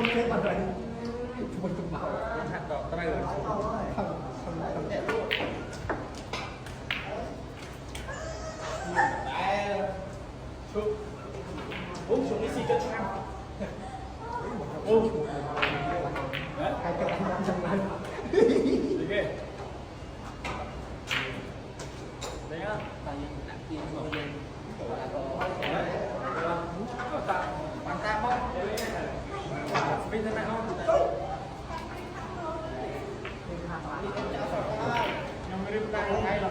không chết mà rồi mình cũng bảo hạt đỏ tay rồi không uống xuống đi xì cho chăng hai cái anh trong này đấy á tại vì đặt tiền vào đây bạn ta không bên thế này không nhưng mà đi ta hay lắm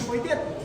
mấy tiết